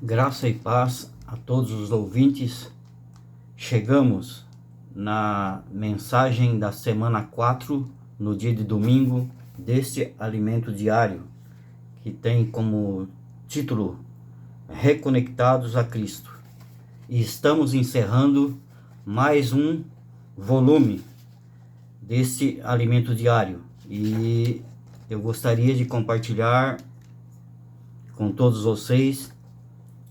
Graça e paz a todos os ouvintes. Chegamos na mensagem da semana 4, no dia de domingo, deste alimento diário, que tem como título Reconectados a Cristo. E estamos encerrando mais um volume desse alimento diário. E eu gostaria de compartilhar com todos vocês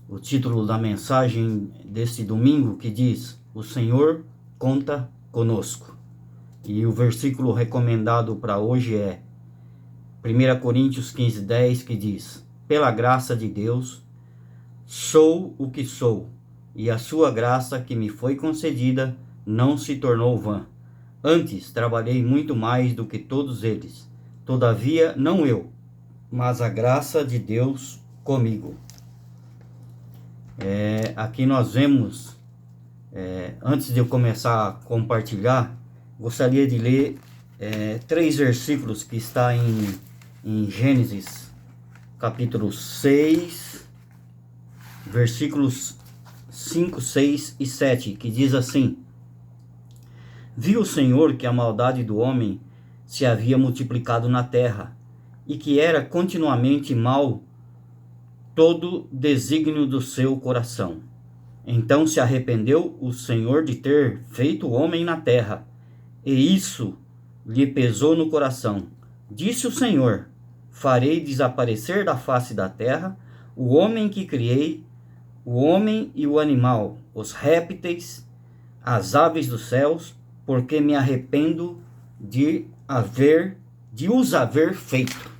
o título da mensagem deste domingo, que diz: O Senhor conta conosco. E o versículo recomendado para hoje é 1 Coríntios 15:10, que diz: Pela graça de Deus, sou o que sou, e a sua graça que me foi concedida não se tornou vã. Antes trabalhei muito mais do que todos eles. Todavia, não eu, mas a graça de Deus comigo. Aqui nós vemos, antes de eu começar a compartilhar, gostaria de ler 3 versículos que está em Gênesis, capítulo 6, versículos 5, 6 e 7, que diz assim: Viu o Senhor que a maldade do homem se havia multiplicado na terra, e que era continuamente mal todo desígnio do seu coração. Então se arrependeu o Senhor de ter feito o homem na terra, e isso lhe pesou no coração. Disse o Senhor: Farei desaparecer da face da terra o homem que criei, o homem e o animal, os répteis, as aves dos céus, porque me arrependo de os haver feito.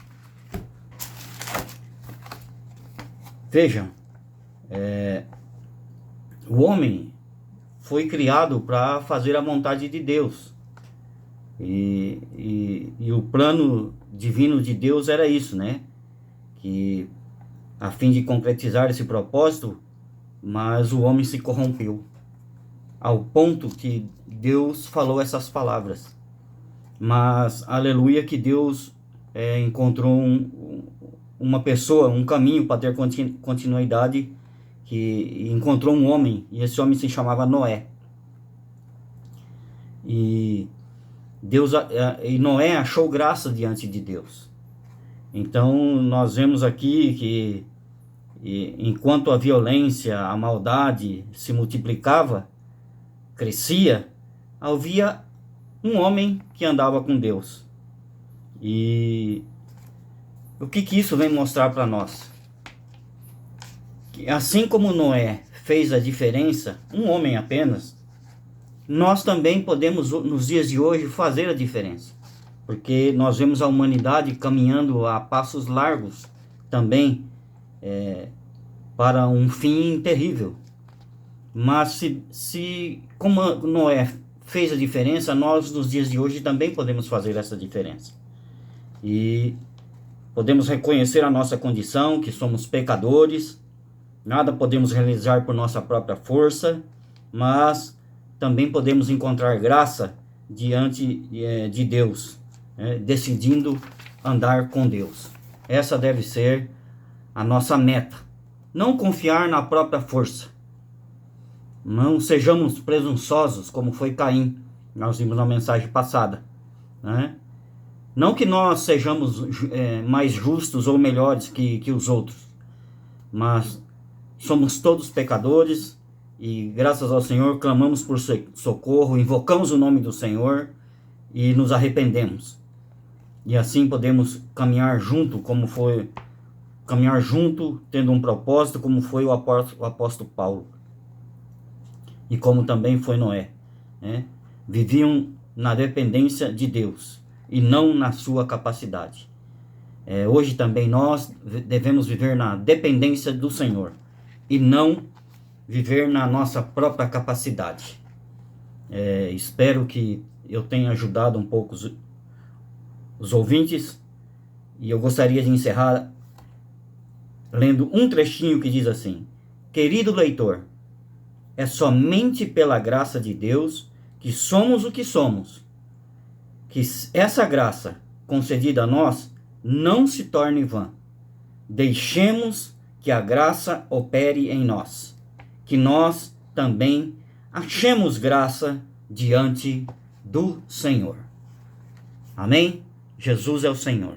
Vejam, o homem foi criado para fazer a vontade de Deus. E o plano divino de Deus era isso, né? Que a fim de concretizar esse propósito, mas o homem se corrompeu, ao ponto que Deus falou essas palavras. Mas, aleluia, que Deus encontrou uma pessoa, um caminho para ter continuidade, que encontrou um homem, e esse homem se chamava Noé. E Noé achou graça diante de Deus. Então nós vemos aqui que enquanto a violência, a maldade se multiplicava, crescia, havia um homem que andava com Deus. E o que isso vem mostrar para nós? Que assim como Noé fez a diferença, um homem apenas, nós também podemos, nos dias de hoje, fazer a diferença. Porque nós vemos a humanidade caminhando a passos largos também para um fim terrível. Mas se como Noé fez a diferença, nós nos dias de hoje também podemos fazer essa diferença. E podemos reconhecer a nossa condição, que somos pecadores, nada podemos realizar por nossa própria força, mas também podemos encontrar graça diante de Deus, decidindo andar com Deus. Essa deve ser a nossa meta. Não confiar na própria força. Não sejamos presunçosos, como foi Caim, nós vimos na mensagem passada, né? Não que nós sejamos mais justos ou melhores que os outros, mas somos todos pecadores e, graças ao Senhor, clamamos por socorro, invocamos o nome do Senhor e nos arrependemos. E assim podemos caminhar junto, tendo um propósito, como foi o apóstolo Paulo. E como também foi Noé, né? Viviam na dependência de Deus e não na sua capacidade. Hoje também nós devemos viver na dependência do Senhor e não viver na nossa própria capacidade. Espero que eu tenha ajudado um pouco os ouvintes, e eu gostaria de encerrar lendo um trechinho que diz assim: Querido leitor, é somente pela graça de Deus que somos o que somos. Que essa graça concedida a nós não se torne vã. Deixemos que a graça opere em nós, que nós também achemos graça diante do Senhor. Amém? Jesus é o Senhor.